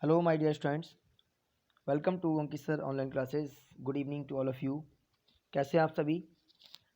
Hello my dear students, welcome to Ankit sir online classes. Good evening to all of you. कैसे हैं आप सभी?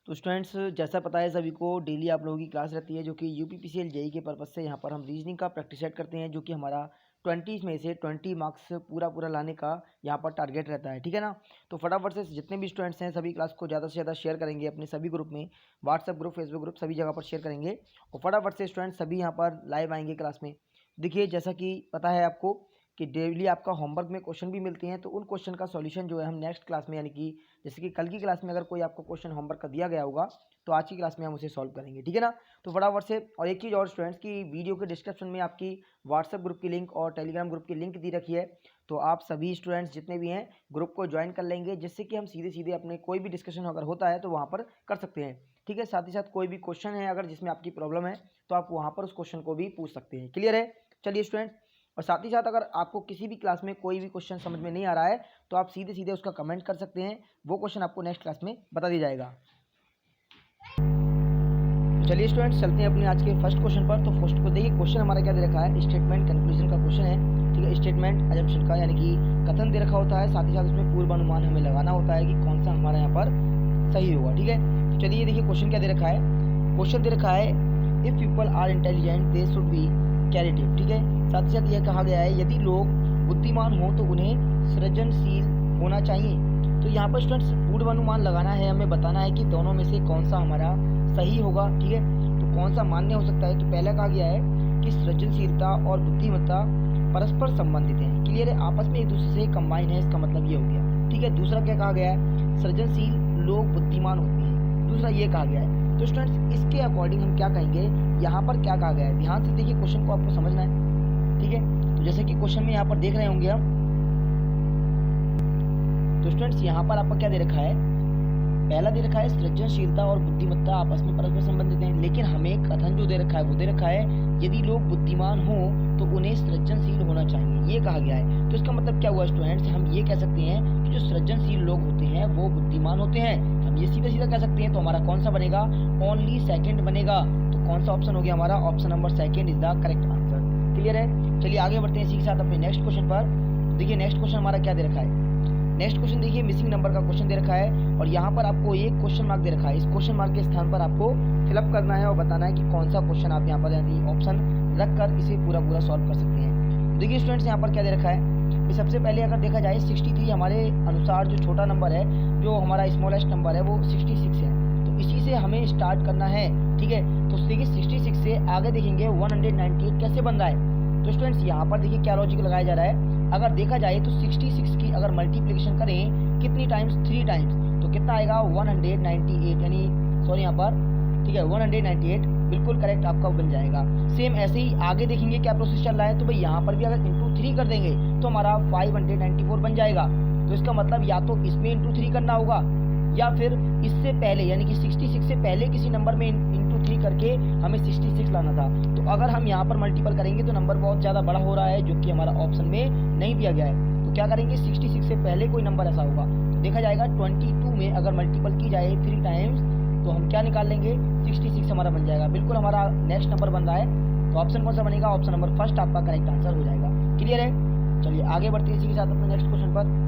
तो स्टूडेंट्स, जैसा पता है सभी को, डेली आप लोगों की क्लास रहती है जो कि यूपीपीसीएल जेई के पर्पज़ से यहाँ पर हम रीजनिंग का प्रैक्टिस सेट करते हैं, जो कि हमारा 20 में से 20 मार्क्स पूरा लाने का यहाँ पर टारगेट रहता है। ठीक है ना? तो फटाफट से जितने भी स्टूडेंट्स हैं सभी क्लास को ज़्यादा से ज़्यादा शेयर करेंगे अपने सभी ग्रुप में, व्हाट्सएप ग्रुप, फेसबुक ग्रुप, सभी जगह पर शेयर करेंगे और फटाफट से स्टूडेंट्स सभी यहाँ पर लाइव आएंगे क्लास में। देखिए, जैसा कि पता है आपको कि डेली आपका होमवर्क में क्वेश्चन भी मिलते हैं, तो उन क्वेश्चन का सॉल्यूशन जो है हम नेक्स्ट क्लास में, यानी कि जैसे कि कल की क्लास में अगर कोई आपको क्वेश्चन होमवर्क का दिया गया होगा तो आज की क्लास में हम उसे सॉल्व करेंगे। ठीक है ना? तो फटाफट से, और एक चीज़ और स्टूडेंट्स की, वीडियो के डिस्क्रिप्शन में आपकी व्हाट्सएप ग्रुप की लिंक और टेलीग्राम ग्रुप की लिंक दी रखी है, तो आप सभी स्टूडेंट्स जितने भी हैं ग्रुप को ज्वाइन कर लेंगे, जिससे कि हम सीधे सीधे अपने कोई भी डिस्कशन अगर होता है तो वहाँ पर कर सकते हैं। ठीक है? साथ ही साथ कोई भी क्वेश्चन है अगर जिसमें आपकी प्रॉब्लम है तो आप वहाँ पर उस क्वेश्चन को भी पूछ सकते हैं। क्लियर है? चलिए स्टूडेंट, और साथ ही साथ अगर आपको किसी भी क्लास में कोई भी क्वेश्चन समझ में नहीं आ रहा है तो आप सीधे सीधे उसका कमेंट कर सकते हैं, वो क्वेश्चन आपको नेक्स्ट क्लास में बता दिया जाएगा। तो चलिए स्टूडेंट्स, चलते हैं अपने आज के फर्स्ट क्वेश्चन पर। तो फर्स्ट को देखिए, क्वेश्चन हमारा क्या दे रखा है, स्टेटमेंट कंक्लूजन का क्वेश्चन है। ठीक है? स्टेटमेंट अजम्पशन का, यानी कि कथन दे रखा होता है, साथ ही साथ उसमें पूर्वानुमान हमें लगाना होता है कि कौन सा हमारा यहाँ पर सही होगा। ठीक है? तो चलिए देखिए, क्वेश्चन क्या दे रखा है। क्वेश्चन दे रखा है, if people are intelligent they should be creative. ठीक है? साथ ही साथ यह कहा गया है, यदि लोग बुद्धिमान हो तो उन्हें सृजनशील होना चाहिए। तो यहाँ पर स्टूडेंट्स पूर्वानुमान लगाना है, हमें बताना है कि दोनों में से कौन सा हमारा सही होगा। ठीक है? तो कौन सा मान्य हो सकता है? तो पहला कहा गया है कि सृजनशीलता और बुद्धिमत्ता परस्पर संबंधित हैं। क्लियर है? आपस में एक दूसरे से कंबाइन है, इसका मतलब ये हो गया। ठीक है? दूसरा क्या कहा गया है, सृजनशील लोग बुद्धिमान होते हैं, दूसरा ये कहा गया है। तो स्टूडेंट्स इसके अकॉर्डिंग हम क्या कहेंगे, यहाँ पर क्या कहा गया है, ध्यान से देखिए, क्वेश्चन को आपको समझना है। ठीक है? तो जैसे कि क्वेश्चन में यहाँ पर देख रहे होंगे हम, तो स्टूडेंट्स यहाँ पर आपका क्या दे रखा है, पहला दे रखा है सृजनशीलता और बुद्धिमत्ता आपस में परस्पर संबंधित हैं, लेकिन हमें कथन जो दे रखा है वो दे रखा है, यदि लोग बुद्धिमान हो तो उन्हें सृजनशील होना चाहिए, ये कहा गया है। तो इसका मतलब क्या हुआ स्टूडेंट्स, हम ये कह सकते हैं कि जो सृजनशील लोग होते हैं वो बुद्धिमान होते हैं, हम ये सीधा सीधा कह सकते हैं। तो हमारा कौन सा बनेगा, ओनली सेकेंड बनेगा। तो कौन सा ऑप्शन हो गया हमारा, option number second is the correct answer. Clear है? चलिए आगे बढ़ते हैं इसी के साथ अपने नेक्स्ट क्वेश्चन पर। देखिए नेक्स्ट क्वेश्चन हमारा क्या दे रखा है, नेक्स्ट क्वेश्चन देखिए, मिसिंग नंबर का क्वेश्चन दे रखा है और यहाँ पर आपको एक क्वेश्चन मार्क दे रखा है। इस क्वेश्चन मार्क के स्थान पर आपको फिलअप करना है और बताना है कि कौन सा क्वेश्चन आप यहाँ पर यानी ऑप्शन रखकर इसे पूरा सॉल्व कर सकते हैं। देखिए स्टूडेंट्स, यहाँ पर क्या दे रखा है, कि सबसे पहले अगर देखा जाए 63 हमारे अनुसार जो छोटा नंबर है, जो हमारा स्मॉलेस्ट नंबर है वो 66 है, तो इसी से हमें स्टार्ट करना है। ठीक है? तो देखिए 66 से आगे देखेंगे 198 कैसे बन रहा है। तो स्टूडेंट्स यहाँ पर देखिए क्या लॉजिक लगाया जा रहा है, अगर देखा जाए तो 66 की अगर मल्टीप्लिकेशन करें कितनी टाइम्स, 3 टाइम्स, तो कितना आएगा 198, यानी सॉरी यहाँ पर, ठीक है 198 बिल्कुल करेक्ट आपका बन जाएगा। सेम ऐसे ही आगे देखेंगे क्या प्रोसेस चल रहा है, तो भाई यहाँ पर भी अगर इंटू 3 कर देंगे तो हमारा 594 बन जाएगा। तो इसका मतलब या तो इसमें इंटू 3 करना होगा या फिर इससे पहले, यानी कि 66 से पहले किसी नंबर में इंटू 3 करके हमें 66 लाना था। तो अगर हम यहाँ पर मल्टीपल करेंगे तो नंबर बहुत ज़्यादा बड़ा हो रहा है, जो कि हमारा ऑप्शन में नहीं दिया गया है। तो क्या करेंगे, 66 से पहले कोई नंबर ऐसा होगा तो देखा जाएगा 22 में अगर मल्टीपल की जाए 3 टाइम्स तो हम क्या निकाल लेंगे, 66 हमारा बन जाएगा। बिल्कुल हमारा नेक्स्ट नंबर बन रहा है, तो ऑप्शन कौन सा बनेगा, ऑप्शन नंबर फर्स्ट आपका करेक्ट आंसर हो जाएगा। क्लियर है? चलिए आगे बढ़ते हैं इसी के साथ अपने नेक्स्ट क्वेश्चन पर।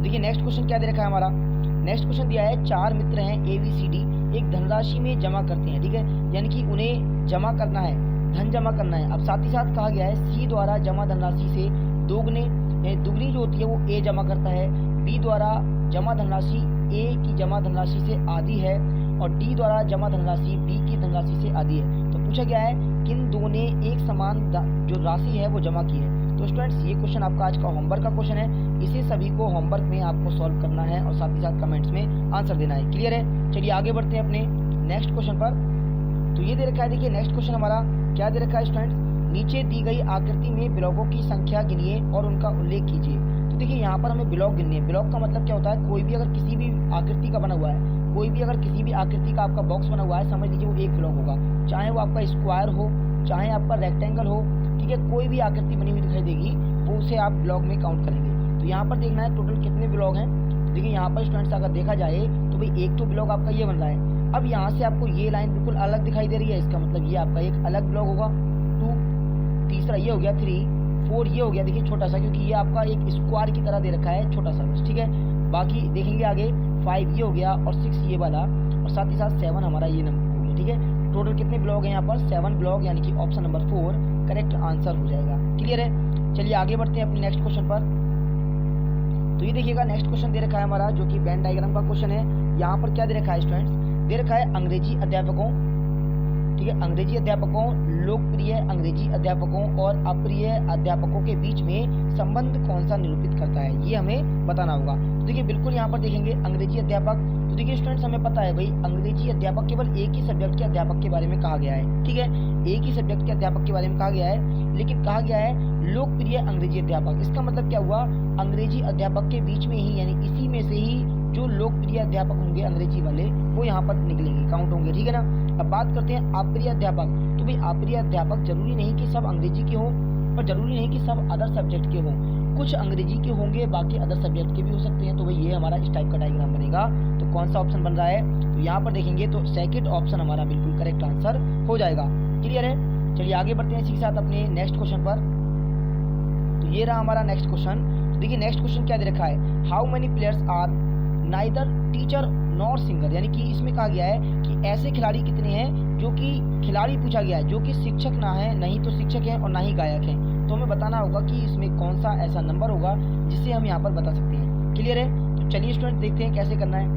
देखिए नेक्स्ट क्वेश्चन क्या दे रखा है हमारा, नेक्स्ट क्वेश्चन दिया है, 4 मित्र हैं ABCD एक धनराशि में जमा करते हैं। ठीक है? यानी कि उन्हें जमा करना है, धन जमा करना है। अब साथ ही साथ कहा गया है C द्वारा जमा धनराशि से दोगुने दुगनी जो होती है वो A जमा करता है, B द्वारा जमा धनराशि A की जमा धनराशि से आधी है और D द्वारा जमा धनराशि B की धनराशि से आधी है। तो पूछा गया है किन दो ने एक समान जो राशि है वो जमा की है। तो स्टूडेंट्स ये क्वेश्चन आपका आज का होमवर्क का क्वेश्चन है, इसे सभी को होमवर्क में आपको सॉल्व करना है और साथ ही साथ कमेंट्स में आंसर देना है। क्लियर है? चलिए आगे बढ़ते हैं अपने नेक्स्ट क्वेश्चन पर। तो ये दे रखा है, देखिए नेक्स्ट क्वेश्चन हमारा क्या दे रखा है स्टूडेंट्स, नीचे दी गई आकृति में ब्लॉकों की संख्या गिनिए और उनका उल्लेख कीजिए। तो देखिए यहाँ पर हमें ब्लॉक गिनने, ब्लॉक का मतलब क्या होता है, कोई भी अगर किसी भी आकृति का बना हुआ है, कोई भी अगर किसी भी आकृति का आपका बॉक्स बना हुआ है, समझ लीजिए वो एक ब्लॉक होगा, चाहे वो आपका स्क्वायर हो चाहे आपका रेक्टेंगल हो। ठीक है? कोई भी आकृति बनी हुई दिखाई देगी वो उसे आप ब्लॉक में काउंट करेंगे। तो यहाँ पर देखना है टोटल कितने ब्लॉक हैं। तो देखिए यहाँ पर स्टूडेंट्स अगर देखा जाए तो भाई एक तो ब्लॉक आपका ये बन रहा है, अब यहाँ से आपको ये लाइन बिल्कुल अलग दिखाई दे रही है, इसका मतलब ये आपका एक अलग ब्लॉक होगा। 2, तीसरा ये हो गया 3, 4 ये हो गया, देखिए छोटा सा, क्योंकि ये आपका एक स्क्वायर की तरह दे रखा है, छोटा सा बस, ठीक है। बाकी देखेंगे आगे 5 ये हो गया और 6 ये वाला, और साथ ही साथ 7 हमारा ये नंबर हो गया, ठीक है। टोटल कितने ब्लॉक हैं यहाँ पर? 7 ब्लॉक, यानी कि ऑप्शन नंबर 4 करेक्ट आंसर हो जाएगा। क्लियर है? चलिए आगे बढ़ते हैं अपने नेक्स्ट क्वेश्चन पर। तो ये देखिएगा नेक्स्ट क्वेश्चन दे रखा है हमारा, जो कि वेन डायग्राम का क्वेश्चन है। यहाँ पर क्या दे रखा है स्टूडेंट्स? दे रखा है अंग्रेजी अध्यापकों, ठीक है, अंग्रेजी अध्यापकों, लोकप्रिय अंग्रेजी अध्यापकों और अप्रिय अध्यापकों के बीच में संबंध कौन सा निरूपित करता है, ये हमें बताना होगा। तो देखिए बिल्कुल यहाँ पर देखेंगे अंग्रेजी अध्यापक, तो देखिए स्टूडेंट्स हमें पता है भाई अंग्रेजी अध्यापक केवल एक ही सब्जेक्ट के अध्यापक के बारे में कहा गया है, ठीक है, एक ही सब्जेक्ट के अध्यापक के बारे में कहा गया है, लेकिन कहा गया है लोकप्रिय अंग्रेजी अध्यापक। इसका मतलब क्या हुआ? अंग्रेजी अध्यापक के बीच में ही, यानी इसी में से ही जो लोकप्रिय अध्यापक होंगे अंग्रेजी वाले, वो यहाँ पर निकलेंगे, काउंट होंगे, ठीक है ना। अब बात करते हैं अप्रिय अध्यापक। तो भाई अप्रिय अध्यापक जरूरी नहीं कि सब अंग्रेजी के हों, और जरूरी नहीं कि सब अदर सब्जेक्ट के हों, कुछ अंग्रेजी के होंगे, बाकी अदर सब्जेक्ट के भी हो सकते हैं। तो भाई ये हमारा इस टाइप का डायग्राम बनेगा। तो कौन सा ऑप्शन बन रहा है? तो यहाँ पर देखेंगे तो सेकंड ऑप्शन हमारा बिल्कुल करेक्ट आंसर हो जाएगा। क्लियर है? चलिए आगे बढ़ते हैं इसी के साथ अपने नेक्स्ट क्वेश्चन पर। तो ये रहा हमारा नेक्स्ट क्वेश्चन। तो देखिए नेक्स्ट क्वेश्चन क्या दे रखा है? How many players are neither teacher nor singer, यानी कि इसमें कहा गया है कि ऐसे खिलाड़ी कितने हैं, जो कि खिलाड़ी पूछा गया है जो कि शिक्षक ना है, नहीं तो शिक्षक हैं और ना ही गायक हैं। तो हमें बताना होगा कि इसमें कौन सा ऐसा नंबर होगा जिससे हम यहाँ पर बता सकते हैं। क्लियर है? तो चलिए स्टूडेंट देखते हैं कैसे करना है।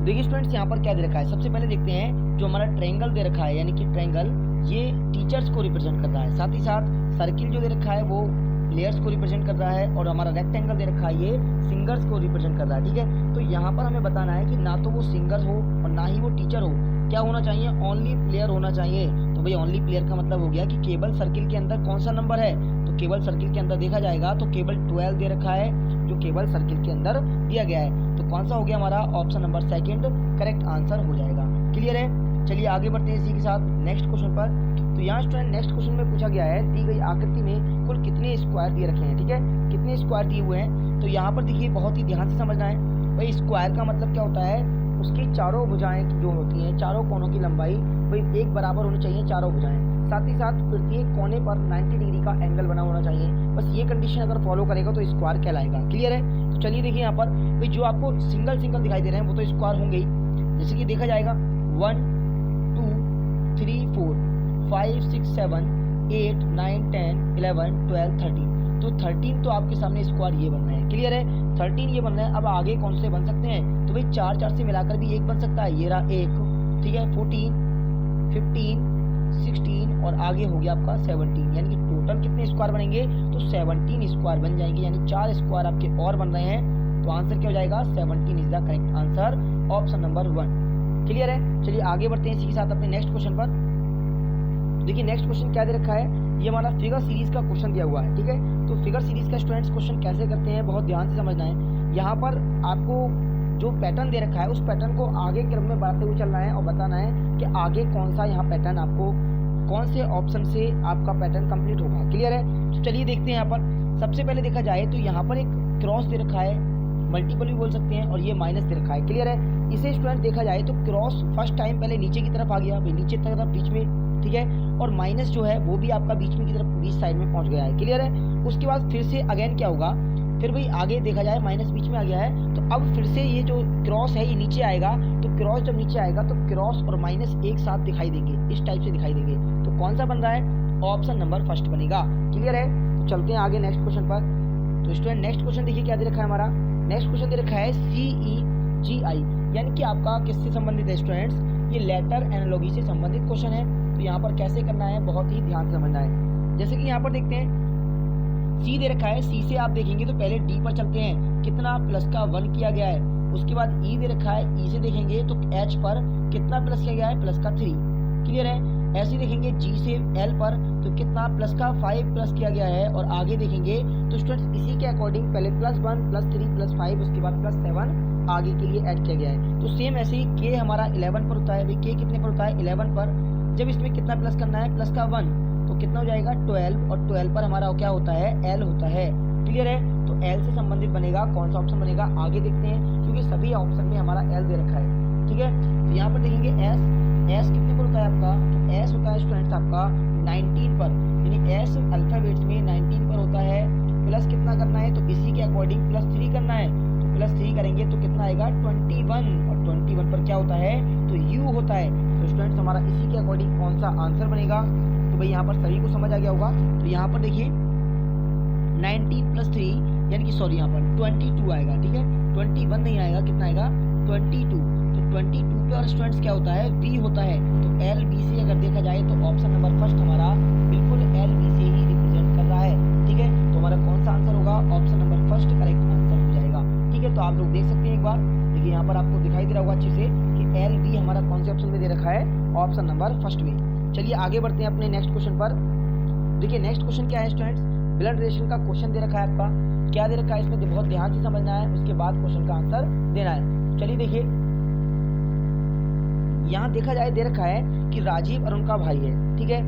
देखिए स्टूडेंट्स यहाँ पर क्या दे रखा है, सबसे पहले देखते हैं जो हमारा ट्रायंगल दे रखा है, यानी कि ट्रायंगल ये टीचर्स को रिप्रेजेंट कर रहा है, साथ ही साथ सर्किल जो दे रखा है वो प्लेयर्स को रिप्रेजेंट कर रहा है, और हमारा रेक्टेंगल दे रखा है ये सिंगर्स को रिप्रेजेंट कर रहा है, ठीक है। तो यहाँ पर हमें बताना है कि ना तो वो सिंगर हो और ना ही वो टीचर हो, क्या होना चाहिए? ओनली प्लेयर होना चाहिए। तो भाई ओनली प्लेयर का मतलब हो गया कि केवल सर्किल के अंदर कौन सा नंबर है, तो केवल सर्किल के अंदर देखा जाएगा तो केवल 12 दे रखा है, जो केवल सर्किल के अंदर दिया गया है। तो कौन सा हो गया हमारा? Option number second correct answer हो जाएगा। क्लियर है? चलिए आगे बढ़ते हैं इसी के साथ नेक्स्ट क्वेश्चन पर। तो यहाँ स्टूडेंट नेक्स्ट क्वेश्चन में पूछा गया है दी गई आकृति में कुल कितने स्क्वायर दिए रखे हैं, ठीक है, कितने स्क्वायर दिए हुए हैं। तो यहाँ पर देखिए बहुत ही ध्यान से समझना है भाई, स्क्वायर का मतलब क्या होता है? उसकी चारों भुजाएं जो होती हैं, चारों कोनों की लंबाई भाई एक बराबर होनी चाहिए, चारों भुजाएं, साथ ही साथ प्रत्येक कोने पर 90 डिग्री का एंगल बना होना चाहिए। बस ये कंडीशन अगर फॉलो करेगा तो स्क्वायर कहलाएगा। क्लियर है? तो चलिए देखिए यहाँ पर भाई जो आपको सिंगल सिंगल दिखाई दे रहे हैं वो तो स्क्वायर होंगे ही, जैसे कि देखा जाएगा 1 2 3 4 5 6 7 8 9 10 11 12 13। तो 13 तो आपके सामने स्क्वायर ये बन रहा है। क्लियर है? 13 ये बन रहा है। अब आगे कौन से बन सकते हैं? तो भाई 4 4 से मिलाकर भी एक बन सकता है, ये रहा एक, ठीक है, 14 15 16 और आगे हो गया आपका 17, यानी कि टोटल कितने स्क्वायर बनेंगे? तो 17 स्क्वायर बन जाएंगे, यानी 4 स्क्वायर आपके और बन रहे हैं। तो आंसर क्या हो जाएगा? 17 is the correct answer, option number 1। Clear है? चलिए आगे बढ़ते हैं इसी के साथ अपने नेक्स्ट क्वेश्चन पर। देखिए नेक्स्ट क्वेश्चन क्या दे रखा है? ये हमारा फिगर सीरीज का क्वेश्चन दिया हुआ है, ठीक है। तो फिगर सीरीज का स्टूडेंट्स क्वेश्चन कैसे करते हैं बहुत ध्यान से समझना है। यहाँ पर आपको जो पैटर्न दे रखा है उस पैटर्न को आगे क्रम में बढ़ाते हुए चलना है और बताना है कि आगे कौन सा यहाँ पैटर्न आपको कौन से ऑप्शन से आपका पैटर्न कंप्लीट होगा। क्लियर है? तो चलिए देखते हैं। यहाँ पर सबसे पहले देखा जाए तो यहाँ पर एक क्रॉस दे रखा है, मल्टीपल भी बोल सकते हैं, और ये माइनस दे रखा है। क्लियर है? इसे स्टूडेंट देखा जाए तो क्रॉस फर्स्ट टाइम पहले नीचे की तरफ आ गया, नीचे तरफ बीच में, ठीक है, और माइनस जो है वो भी आपका बीच में की तरफ बीच साइड में पहुंच गया है। क्लियर है? उसके बाद फिर से अगेन क्या होगा? फिर भाई आगे देखा जाए माइनस बीच में आ गया है, तो अब फिर से ये जो क्रॉस है ये नीचे आएगा। तो क्रॉस जब नीचे आएगा तो क्रॉस और माइनस एक साथ दिखाई देंगे, इस टाइप से दिखाई देंगे। तो कौन सा बन रहा है? ऑप्शन नंबर फर्स्ट बनेगा। क्लियर है? तो चलते हैं आगे नेक्स्ट क्वेश्चन पर। तो स्टूडेंट नेक्स्ट क्वेश्चन देखिए क्या दे रखा है हमारा। नेक्स्ट क्वेश्चन दे रखा है CEGI, यानी कि आपका किससे संबंधित है स्टूडेंट्स? ये लेटर एनालॉजी से संबंधित क्वेश्चन है। तो यहाँ पर कैसे करना है बहुत ही ध्यान से समझना है। जैसे कि यहाँ पर देखते हैं C दे रखा है, C से आप देखेंगे तो पहले D पर चलते हैं, कितना प्लस का 1 किया गया है। उसके बाद E दे रखा है, E से देखेंगे तो H पर कितना प्लस किया गया है? प्लस का 3। क्लियर है? ऐसे देखेंगे G से L पर तो कितना प्लस का 5 प्लस किया गया है, और आगे देखेंगे तो स्टूडेंट्स इसी के अकॉर्डिंग पहले +1 +3 +5 उसके बाद +7 आगे के लिए ऐड किया गया है। तो सेम ऐसे ही K हमारा 11 पर होता है। भाई K कितने पर होता है? 11 पर। जब इसमें कितना प्लस करना है? प्लस का 1, तो कितना हो जाएगा? 12, और 12 पर हमारा क्या होता है? L होता है। क्लियर है? तो L से संबंधित बनेगा, कौन सा ऑप्शन बनेगा आगे देखते हैं, क्योंकि सभी ऑप्शन में हमारा L दे रखा है। ठीक है? तो यहाँ पर देखेंगे S कितने पर होता है आपका? तो S होता है स्टूडेंट्स आपका 19 पर। एस अल्फ़ाबेट्स में 19 पर होता है, प्लस कितना करना है, तो इसी के अकॉर्डिंग प्लस 3 करना है, तो प्लस 3 करेंगे तो कितना आएगा 21, और 21 पर क्या होता है, तो यू होता है। तो स्टूडेंट्स हमारा इसी के अकॉर्डिंग कौन सा आंसर बनेगा, तो भाई यहाँ पर सभी को समझ आ गया होगा। तो यहाँ पर देखिए 19 प्लस 3 यानी कि सॉरी यहाँ पर 22 आएगा, ठीक है, 21 नहीं आएगा, कितना आएगा 22। तो 22 पे और स्टूडेंट्स क्या होता है, वी होता है। तो एल बी से अगर देखा जाए तो ऑप्शन नंबर फर्स्ट हमारा बिल्कुल एल बी से ही रिप्रेजेंट कर रहा है, ठीक है। तो हमारा कौन सा आंसर होगा, option number first correct answer हो जाएगा, ठीक है। तो आप लोग देख सकते हैं एक बार, देखिए यहाँ पर आपको दिखाई दे रहा होगा अच्छे से कि एल बी हमारा कौन से ऑप्शन में दे रखा है, ऑप्शन नंबर फर्स्ट में। चलिए आगे बढ़ते हैं अपने नेक्स्ट क्वेश्चन पर। देखिए नेक्स्ट क्वेश्चन क्या है स्टूडेंट्स, ब्लड रिलेशन का क्वेश्चन दे रखा है आपका, क्या दे रखा है इसमें बहुत ध्यान से समझना है, उसके बाद क्वेश्चन का आंसर देना है। चलिए देखिए यहाँ देखा जाए दे रखा है कि राजीव अरुण का भाई है, ठीक है,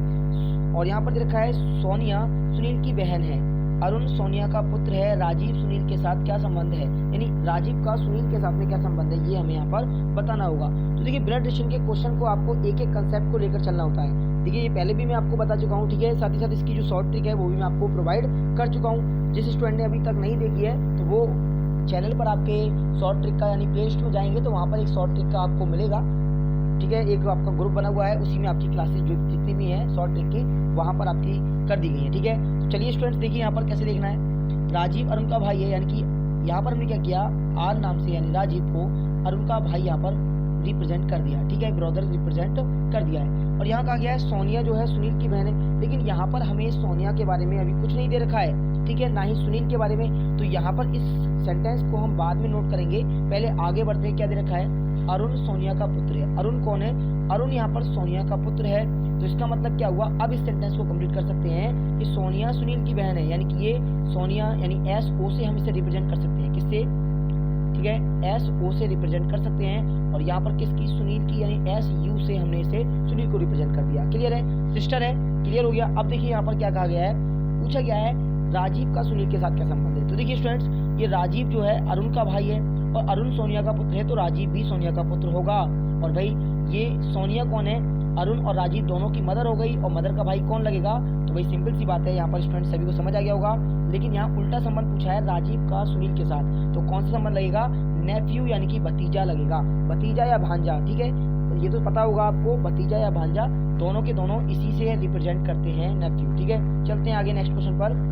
और यहाँ पर दे रखा है सोनिया सुनील की बहन है, अरुण सोनिया का पुत्र है, राजीव सुनील के साथ क्या संबंध है, यानी राजीव का सुनील के साथ में क्या संबंध है, ये हमें यहाँ पर बताना होगा। तो देखिए ब्लड रिलेशन के क्वेश्चन को आपको एक एक कंसेप्ट को लेकर चलना होता है। देखिए ये पहले भी मैं आपको बता चुका हूँ, ठीक है, साथ ही साथ इसकी जो शॉर्ट ट्रिक है वो भी मैं आपको प्रोवाइड कर चुका हूँ। जिस स्टूडेंट ने अभी तक नहीं देखी है तो वो चैनल पर आपके शॉर्ट ट्रिक का यानी प्ले लिस्ट में जाएंगे तो वहाँ पर एक शॉर्ट ट्रिक का आपको मिलेगा, ठीक है, एक आपका ग्रुप बना हुआ है, उसी में आपकी क्लासेस जो जितनी भी हैं शॉर्ट ट्रिक की वहाँ पर आपकी कर दी गई है, ठीक है। तो चलिए स्टूडेंट्स देखिए यहाँ पर कैसे देखना है, राजीव अरुण का भाई है, यानी कि यहाँ पर हमने क्या किया, आर नाम से यानी राजीव को अरुण का भाई यहाँ पर रिप्रेजेंट कर दिया, ठीक है, ब्रदर रिप्रेजेंट कर दिया है। और यहाँ कहा गया है सोनिया जो है सुनील की बहन है, लेकिन यहाँ पर हमें सोनिया के बारे में अभी कुछ नहीं दे रखा है, ठीक है, ना ही सुनील के बारे में। तो यहाँ पर इस सेंटेंस को हम बाद में नोट करेंगे, पहले आगे बढ़ते हैं। क्या दे रखा है, अरुण सोनिया का पुत्र है। अरुण कौन है, अरुण यहाँ पर सोनिया का पुत्र है। तो इसका मतलब क्या हुआ, अब इस सेंटेंस को कंप्लीट कर सकते हैं कि सोनिया सुनील की बहन है, यानी कि ये सोनिया यानी एस ओ से हम इसे रिप्रेजेंट कर सकते हैं, किससे, ठीक है, एस ओ से रिप्रेजेंट कर सकते हैं। और यहाँ पर किसकी, सुनील की, यानी एस यू से हमने इसे सुनील को रिप्रेजेंट कर दिया। क्लियर है, सिस्टर है, क्लियर हो गया। अब देखिए यहाँ पर क्या कहा गया है, पूछा गया है राजीव का सुनील के साथ क्या संबंध है। तो देखिए स्टूडेंट्स ये राजीव जो है अरुण का भाई है और अरुण सोनिया का पुत्र है, तो राजीव भी सोनिया का पुत्र होगा। और भाई ये सोनिया कौन है, अरुण और राजीव दोनों की मदर हो गई, और मदर का भाई कौन लगेगा, तो भाई सिंपल सी बात है, यहाँ पर स्टूडेंट सभी को समझ आ गया होगा। लेकिन यहाँ उल्टा संबंध पूछा है राजीव का सुनील के साथ, तो कौन सा संबंध लगेगा, नेफ्यू यानी कि भतीजा लगेगा, भतीजा या भांजा, ठीक है, ये तो पता होगा आपको, भतीजा या भांजा दोनों के दोनों इसी से रिप्रेजेंट करते हैं, नेफ्यू, ठीक है। चलते हैं आगे नेक्स्ट क्वेश्चन पर।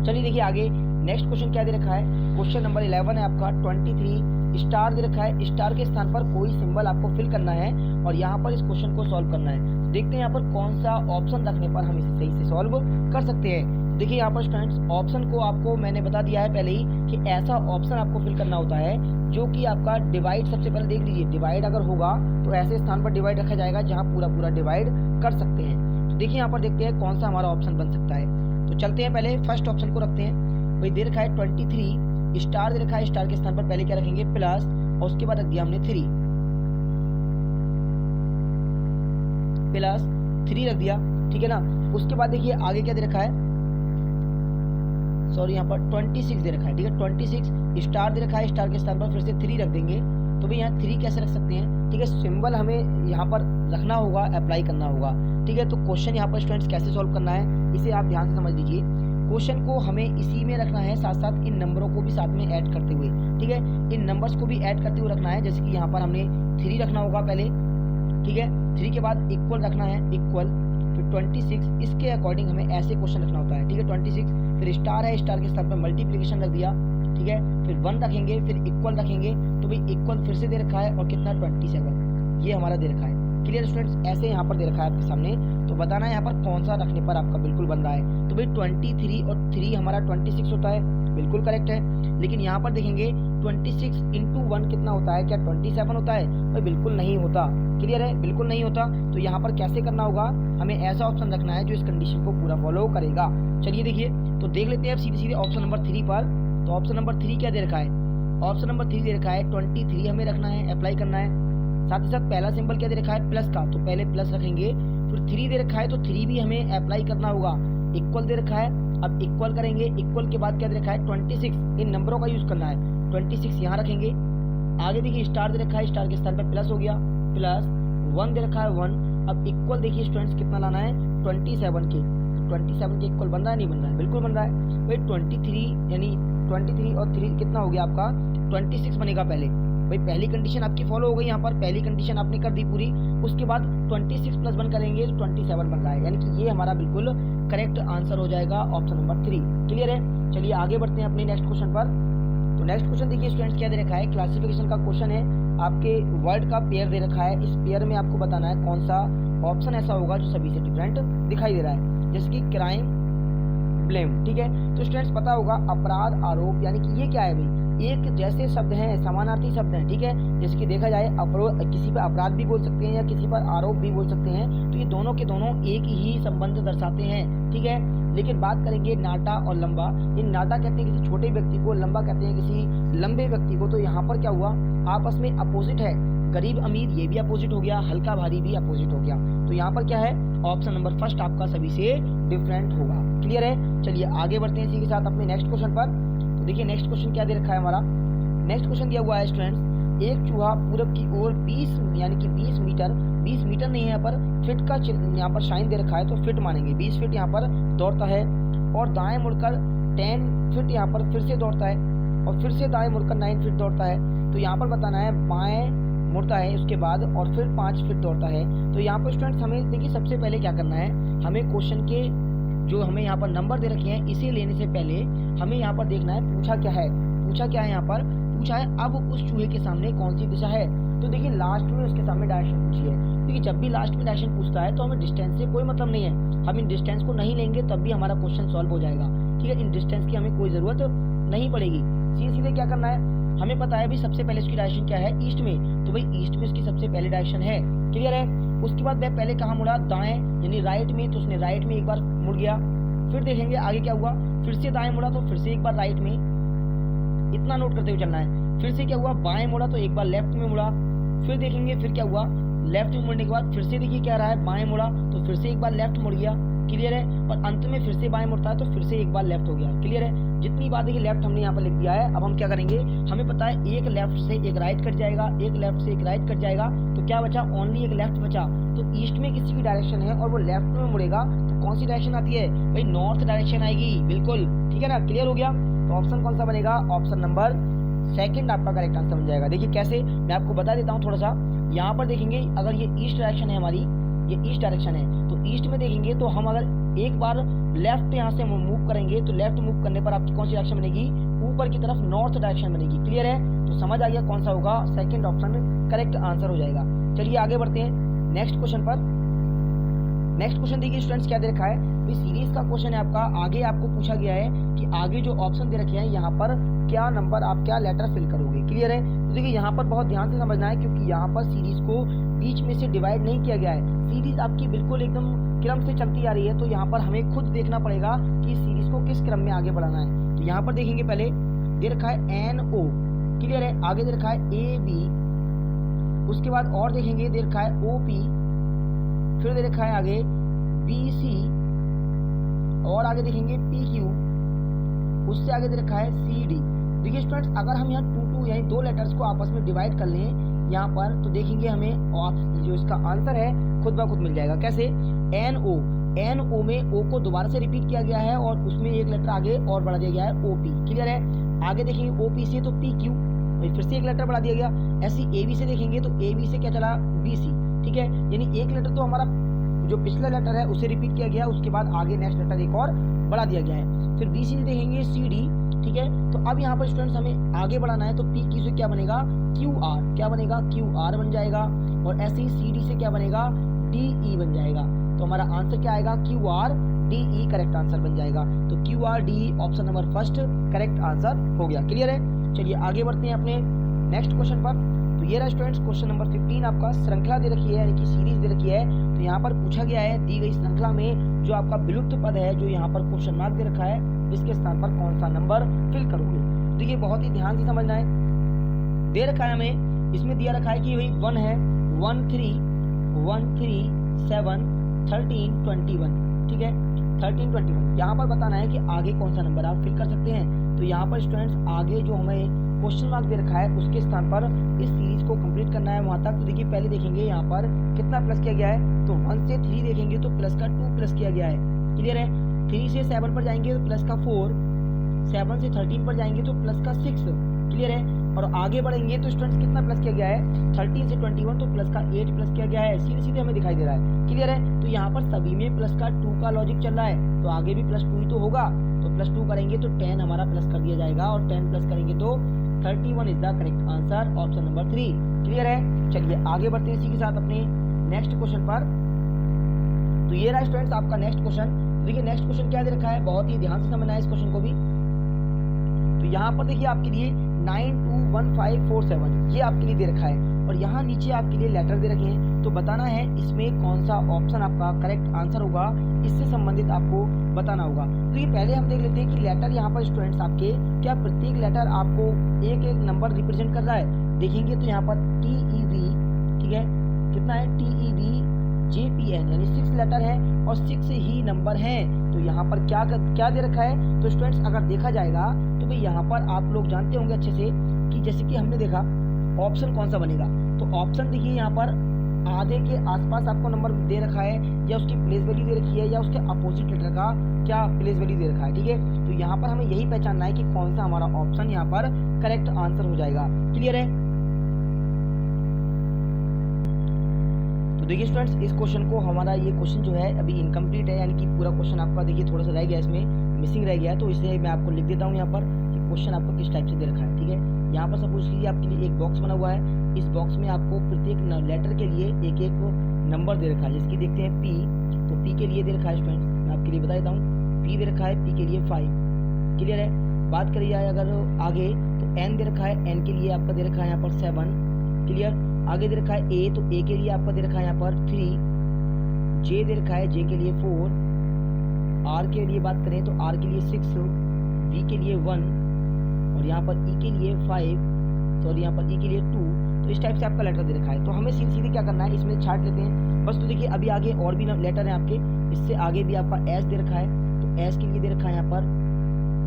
चलिए देखिए आगे नेक्स्ट क्वेश्चन क्या दे रखा है, क्वेश्चन नंबर 11 है आपका 23, स्टार दे रखा है, स्टार के स्थान पर कोई सिंबल आपको फिल करना है और यहाँ पर इस क्वेश्चन को सॉल्व करना है। देखते हैं यहाँ पर कौन सा ऑप्शन रखने पर हम इसे सही से सॉल्व कर सकते हैं। देखिए यहाँ पर स्टूडेंट्स ऑप्शन को आपको मैंने बता दिया है पहले ही कि ऐसा ऑप्शन आपको फिल करना होता है जो कि आपका डिवाइड, सबसे पहले देख लीजिए डिवाइड अगर होगा तो ऐसे स्थान पर डिवाइड रखा जाएगा जहाँ पूरा पूरा डिवाइड कर सकते हैं। तो देखिए यहाँ पर देखते हैं कौन सा हमारा ऑप्शन बन सकता है। तो चलते हैं पहले फर्स्ट ऑप्शन को रखते हैं। भाई दे रखा है 23, स्टार दे रखा है, स्टार के स्थान पर पहले क्या रखेंगे, प्लस, और उसके बाद रख दिया हमने 3, प्लस 3 रख दिया, ठीक है ना। उसके बाद देखिए आगे क्या दे रखा है, सॉरी यहाँ पर 26 दे रखा है, ठीक है, 26 स्टार दे रखा है, स्टार के स्थान पर फिर से 3 रख देंगे। तो भाई यहाँ 3 कैसे रख सकते हैं, ठीक है, सिंबल हमें यहाँ पर रखना होगा, अप्लाई करना होगा, ठीक है। तो क्वेश्चन यहाँ पर स्टूडेंट्स कैसे सॉल्व करना है इसे आप ध्यान से समझ लीजिए। क्वेश्चन को हमें इसी में रखना है, साथ साथ इन नंबरों को भी साथ में ऐड करते हुए, ठीक है, इन नंबर्स को भी ऐड करते हुए रखना है। जैसे कि यहाँ पर हमने 3 रखना होगा पहले, ठीक है, 3 के बाद इक्वल रखना है, इक्वल, फिर 26, इसके अकॉर्डिंग हमें ऐसे क्वेश्चन रखना होता है, ठीक है, 26, फिर स्टार है, स्टार के स्थान पर मल्टीप्लिकेशन रख दिया, ठीक है, फिर 1 रखेंगे, फिर इक्वल रखेंगे, तो भाई इक्वल फिर से दे रखा है और कितना 27 ये हमारा दे रखा है। क्लियर स्टूडेंट्स, ऐसे यहाँ पर दे रखा है आपके सामने, तो बताना है यहाँ पर कौन सा रखने पर आपका बिल्कुल बन रहा है। तो भाई 23 और 3 हमारा 26 होता है, बिल्कुल करेक्ट है। लेकिन यहाँ पर देखेंगे 26 इंटू 1 कितना होता है, क्या 27 होता है, भाई बिल्कुल नहीं होता। क्लियर है, बिल्कुल नहीं होता। तो यहाँ पर कैसे करना होगा, हमें ऐसा ऑप्शन रखना है जो इस कंडीशन को पूरा फॉलो करेगा। चलिए देखिए, तो देख लेते हैं अब सीधे सीधे ऑप्शन नंबर 3 पर। तो ऑप्शन नंबर 3 क्या दे रखा है, ऑप्शन नंबर 3 दे रखा है 23 हमें रखना है, अप्लाई करना है। साथ ही साथ पहला सिंबल क्या दे रखा है, प्लस का, तो पहले प्लस रखेंगे, फिर 3 दे रखा है तो 3 भी हमें अप्लाई करना होगा। इक्वल दे रखा है, अब इक्वल करेंगे, इक्वल के बाद क्या दे रखा है 26, इन नंबरों का यूज करना है, 26 यहाँ रखेंगे। आगे देखिए स्टार दे रखा है, स्टार के स्थान पर प्लस हो गया, प्लस 1 दे रखा है 1। अब इक्वल देखिए स्टूडेंट्स कितना लाना है 27 के, 27 के इक्वल बन रहा है, नहीं बन रहा है? बिल्कुल बन रहा है भाई। 23 यानी 23 और 3 कितना हो गया आपका 26 बनेगा पहले भाई। पहली कंडीशन आपकी फॉलो हो गई, यहाँ पर पहली कंडीशन आपने कर दी पूरी। उसके बाद 26 प्लस 1 करेंगे तो 27 बन रहा है, यानी कि ये हमारा बिल्कुल करेक्ट आंसर हो जाएगा ऑप्शन नंबर 3। क्लियर है? चलिए आगे बढ़ते हैं अपने नेक्स्ट क्वेश्चन पर। तो नेक्स्ट क्वेश्चन देखिए स्टूडेंट्स क्या दे रखा है, क्लासिफिकेशन का क्वेश्चन है। आपके वर्ड का पेयर दे रखा है, इस पेयर में आपको बताना है कौन सा ऑप्शन ऐसा होगा जो सभी से डिफरेंट दिखाई दे रहा है, जैसे कि क्राइम, ब्लेम। ठीक है, तो स्टूडेंट्स पता होगा अपराध, आरोप, यानी कि ये क्या है भाई, एक जैसे शब्द हैं, समानार्थी शब्द हैं। ठीक है, जैसे कि देखा जाए किसी पर अपराध भी बोल सकते हैं या किसी पर आरोप भी बोल सकते हैं, तो ये दोनों के दोनों एक ही संबंध दर्शाते हैं। ठीक है, लेकिन बात करेंगे नाटा और लंबा। ये नाटा कहते हैं किसी छोटे व्यक्ति को, लंबा कहते हैं किसी लंबे व्यक्ति को। तो यहाँ पर क्या हुआ, आपस में अपोजिट है। गरीब अमीर ये भी अपोजिट हो गया, हल्का भारी भी अपोजिट हो गया। तो यहाँ पर क्या है, ऑप्शन नंबर फर्स्ट आपका सभी से डिफरेंट होगा। क्लियर है? चलिए आगे बढ़ते हैं इसी के साथ अपने नेक्स्ट क्वेश्चन पर। तो देखिए नेक्स्ट क्वेश्चन क्या दे रखा है हमारा। नेक्स्ट क्वेश्चन दिया हुआ है स्टूडेंट्स, एक चूहा पूरब की ओर 20 यानी कि 20 मीटर नहीं है, यहाँ पर फिट का यहाँ पर साइन दे रखा है, तो फिट मानेंगे। 20 फीट यहाँ पर दौड़ता है और दाएं मुड़कर 10 फीट यहाँ पर फिर से दौड़ता है और फिर से दाएं मुड़कर 9 फीट दौड़ता है। तो यहाँ पर बताना है बाएं मुड़ता है उसके बाद और फिर 5 फीट दौड़ता है। तो यहाँ पर स्टूडेंट्स हमें देखिए सबसे पहले क्या करना है, हमें क्वेश्चन के जो हमें यहाँ पर नंबर दे रखे हैं इसे लेने से पहले हमें यहाँ पर देखना है पूछा क्या है। पूछा क्या है, यहाँ पर पूछा है अब उस चूहे के सामने कौन सी दिशा है। तो देखिए लास्ट में उसके सामने डायरेक्शन पूछी है। देखिए जब भी लास्ट में डायरेक्शन पूछता है तो हमें डिस्टेंस से कोई मतलब नहीं है, हम इन डिस्टेंस को नहीं लेंगे तब भी हमारा क्वेश्चन सॉल्व हो जाएगा। ठीक है, इन डिस्टेंस की हमें कोई ज़रूरत नहीं पड़ेगी। सीधे क्या करना है, हमें पता है भाई सबसे पहले इसकी डायरेक्शन क्या है, ईस्ट में। तो भाई ईस्ट में इसकी सबसे पहले डायरेक्शन है। क्लियर है? उसके बाद वह पहले कहाँ मुड़ा, दाएं यानी राइट में, तो उसने राइट में एक बार मुड़ गया। फिर देखेंगे आगे क्या हुआ, फिर से दाएं मुड़ा तो फिर से एक बार राइट में, इतना नोट करते हुए चलना है। फिर से क्या हुआ, बाएं मुड़ा तो एक बार लेफ्ट में मुड़ा। फिर देखेंगे फिर क्या हुआ, लेफ्ट में मुड़ने के बाद फिर से देखिए क्या रहा है, बाएं मुड़ा तो फिर से एक बार लेफ्ट मुड़ गया। क्लियर है? और अंत में फिर से बाएं मुड़ता है तो फिर से एक बार लेफ्ट हो गया। क्लियर है? जितनी बार देखिए लेफ्ट हमने यहाँ पर लिख दिया है। अब हम क्या करेंगे, हमें पता है एक लेफ्ट से एक राइट कट जाएगा, एक लेफ्ट से एक राइट कट जाएगा, तो क्या बचा, ओनली एक लेफ्ट बचा। तो ईस्ट में किसी की डायरेक्शन है और वो लेफ्ट में मुड़ेगा तो कौन सी डायरेक्शन आती है भाई, नॉर्थ डायरेक्शन आएगी। बिल्कुल ठीक है ना, क्लियर हो गया। तो ऑप्शन कौन सा बनेगा, ऑप्शन नंबर सेकंड आपका करेक्ट आंसर बन जाएगा। देखिए कैसे, मैं आपको बता देता हूँ थोड़ा सा। यहाँ पर देखेंगे अगर ये ईस्ट डायरेक्शन है हमारी, ये ईस्ट डायरेक्शन है, तो ईस्ट में देखेंगे तो हम अगर एक बार लेफ्ट यहाँ से मूव करेंगे तो लेफ्ट मूव करने पर आपकी कौन सी डायरेक्शन बनेगी, ऊपर की तरफ नॉर्थ डायरेक्शन बनेगी। क्लियर है? तो समझ आ गया कौन सा होगा, सेकंड ऑप्शन करेक्ट आंसर हो जाएगा। चलिए आगे बढ़ते हैं नेक्स्ट क्वेश्चन पर। नेक्स्ट क्वेश्चन देखिए स्टूडेंट्स क्या दे रखा है, इस सीरीज का क्वेश्चन है आपका। आगे आपको पूछा गया है कि आगे जो ऑप्शन दे रखे हैं यहाँ पर क्या नंबर, आप क्या लेटर फिल करोगे। क्लियर है? तो देखिए यहाँ पर बहुत ध्यान से समझना है क्योंकि यहाँ पर सीरीज को बीच में से डिवाइड नहीं किया गया है। सीरीज आपकी बिल्कुल एकदम क्रम से चलती आ रही है, तो यहाँ पर हमें खुद देखना पड़ेगा कि इस सीरीज को किस क्रम में आगे बढ़ाना है। तो यहाँ पर देखेंगे पहले दे रखा है NO। क्लियर है? आगे दे रखा है AB, उसके बाद और देखेंगे दे रखा है OP, फिर दे रखा है आगे BC, और आगे देखेंगे PQ, उससे आगे दे रखा है CD। देखिए स्टूडेंट्स अगर हम यहाँ 2 यानी 2 लेटर्स को आपस में डिवाइड कर लें यहाँ पर, तो देखेंगे हमें जो इसका आंसर है खुद ब खुद मिल जाएगा। कैसे, NO में O को दोबारा से रिपीट किया गया है और उसमें एक लेटर आगे और बढ़ा दिया गया है OP। क्लियर है? आगे देखेंगे OP से तो PQ, फिर से एक लेटर बढ़ा दिया गया। ऐसे AB से देखेंगे तो AB से क्या चला, BC। ठीक है, यानी एक लेटर तो हमारा जो पिछला लेटर है उसे रिपीट किया गया, उसके बाद आगे नेक्स्ट लेटर एक और बढ़ा दिया गया है। फिर BC से देखेंगे CD। ठीक है, तो अब यहाँ पर स्टूडेंट्स हमें आगे बढ़ाना है, तो PQ से क्या बनेगा, QR, क्या बनेगा, QR बन जाएगा। और ऐसे ही CD से क्या बनेगा, DE बन जाएगा। तो हमारा आंसर क्या आएगा, QR DE करेक्ट आंसर बन जाएगा। तो QR DE option number first correct answer हो गया। क्लियर है? चलिए आगे बढ़ते हैं अपने नेक्स्ट क्वेश्चन पर। तो ये रहा स्टूडेंट्स क्वेश्चन नंबर 15 आपका। श्रृंखला दे रखी है यानी कि सीरीज दे रखी है। तो यहाँ पर पूछा गया है दी गई श्रृंखला में जो आपका विलुप्त पद है, जो यहाँ पर क्वेश्चन मार्क दे रखा है, इसके स्थान पर कौन सा नंबर फिल करोगे। तो ये बहुत ही ध्यान से समझना है। दे रखा है हमें, इसमें दिया रखा है कि भाई 1 है, 1 3 1 3 7 13 21। ठीक है, 13 21। यहाँ पर बताना है कि आगे कौन सा नंबर आप फिल कर सकते हैं। तो यहाँ पर स्टूडेंट्स आगे जो हमें क्वेश्चन मार्क दे रखा है उसके स्थान पर इस सीरीज को कंप्लीट करना है वहाँ तक। तो देखिए पहले देखेंगे यहाँ पर कितना प्लस किया गया है, तो 1 से 3 देखेंगे तो प्लस का 2 प्लस किया गया है। क्लियर है। 3 से 7 पर जाएंगे तो प्लस का 4, 7 से 13 पर जाएंगे तो प्लस का 6, क्लियर है। और आगे बढ़ेंगे तो स्टूडेंट्स कितना प्लस किया गया है, 13 से 21 तो प्लस का 8 प्लस किया गया है, सीधे सीधे हमें दिखाई दे रहा है, क्लियर है। तो यहाँ पर सभी में प्लस का 2 का लॉजिक चल रहा है, तो आगे भी प्लस 2 ही तो होगा, तो प्लस 2 करेंगे तो 10 हमारा प्लस कर दिया जाएगा, और 10 प्लस करेंगे तो 31 is the correct answer, option number 3, clear है। चलिए आगे बढ़ते हैं इसी के साथ अपने नेक्स्ट क्वेश्चन पर। तो ये रहा स्टूडेंट्स आपका नेक्स्ट क्वेश्चन। देखिए नेक्स्ट क्वेश्चन क्या दे रखा है, बहुत ही ध्यान से समझना है इस क्वेश्चन को भी। तो यहाँ पर देखिए आपके लिए 921547 ये आपके लिए दे रखा है, और यहाँ नीचे आपके लिए लेटर दे रखे हैं, तो बताना है इसमें कौन सा ऑप्शन आपका करेक्ट आंसर होगा, इससे संबंधित आपको बताना होगा। तो ये पहले हम देख लेते हैं कि लेटर यहाँ पर स्टूडेंट्स आपके क्या प्रत्येक लेटर आपको एक एक नंबर रिप्रेजेंट कर रहा है। देखेंगे तो यहाँ पर TEV, ठीक है, कितना है TEV JPN, यानी 6 लेटर है और 6 ही नंबर हैं। तो यहाँ पर क्या दे रखा है, तो स्टूडेंट्स अगर देखा जाएगा तो भाई यहाँ पर आप लोग जानते होंगे अच्छे से कि जैसे कि हमने देखा ऑप्शन कौन सा बनेगा, तो ऑप्शन देखिए यहाँ पर आधे के आसपास आपको नंबर दे रखा है, या उसकी प्लेस वैल्यू दे रखी है, या उसके अपोजिट लेटर का क्या प्लेस वैल्यू दे रखा है, ठीक है। तो यहाँ पर हमें यही पहचानना है कि कौन सा हमारा ऑप्शन यहाँ पर करेक्ट आंसर हो जाएगा, क्लियर है। तो देखिए स्टूडेंट्स इस क्वेश्चन को हमारा ये क्वेश्चन जो है अभी इनकम्प्लीट है, यानी कि पूरा क्वेश्चन आपका देखिए थोड़ा सा रह गया, इसमें मिसिंग रह गया है, तो इसलिए मैं आपको लिख देता हूँ यहाँ पर कि क्वेश्चन आपको किस टाइप से दे रखा है, ठीक है। यहाँ पर सपोज कीजिए आपके लिए एक बॉक्स बना हुआ है, इस बॉक्स में आपको प्रत्येक लेटर के लिए एक एक नंबर दे रखा है, जिसकी देखते हैं P, तो P के लिए दे रखा है स्टूडेंट्स, मैं आपके लिए बता देता हूँ, P दे रखा है, P के लिए 5, क्लियर है। बात करिए अगर आगे तो N दे रखा है, N के लिए आपका दे रखा है यहाँ पर 7, क्लियर। आगे दे रखा है A, तो A के लिए आपका दे रखा है यहाँ पर 3, J दे रखा है, J के लिए 4, R के लिए बात करें तो R के लिए 6, V के लिए 1, और यहाँ पर E के लिए 5, सॉरी यहाँ पर E के लिए 2। तो इस टाइप से आपका लेटर दे रखा है, तो हमें सीधे क्या करना है, इसमें छाट लेते हैं बस। तो देखिए अभी आगे और भी लेटर हैं आपके, इससे आगे भी आपका S दे रखा है, तो S के लिए दे रखा है यहाँ पर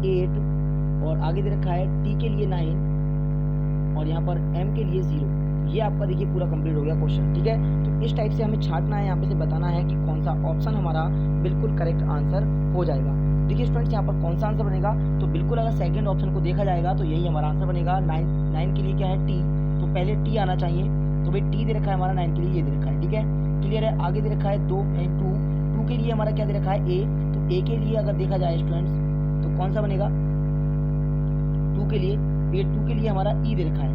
8, और आगे दे रखा है T के लिए 9, और यहाँ पर M के लिए 0। ये आपका देखिए पूरा कंप्लीट हो गया क्वेश्चन, ठीक है। तो इस टाइप से हमें छाटना है, यहाँ पे से बताना है कि कौन सा ऑप्शन हमारा बिल्कुल करेक्ट आंसर हो जाएगा। देखिए स्टूडेंट्स यहाँ पर कौन सा आंसर बनेगा, तो बिल्कुल अगर सेकंड ऑप्शन को देखा जाएगा तो यही हमारा आंसर बनेगा। 9 के लिए क्या है T, तो पहले T आना चाहिए, तो भाई T दे रखा है हमारा 9 के लिए, ये दे रखा है, ठीक है, क्लियर है। आगे दे रखा है 2 के लिए हमारा क्या दे रखा है A, तो A के लिए अगर देखा जाए स्टूडेंट्स तो कौन सा बनेगा 2 के लिए, ये 2 के लिए हमारा E दे रखा है,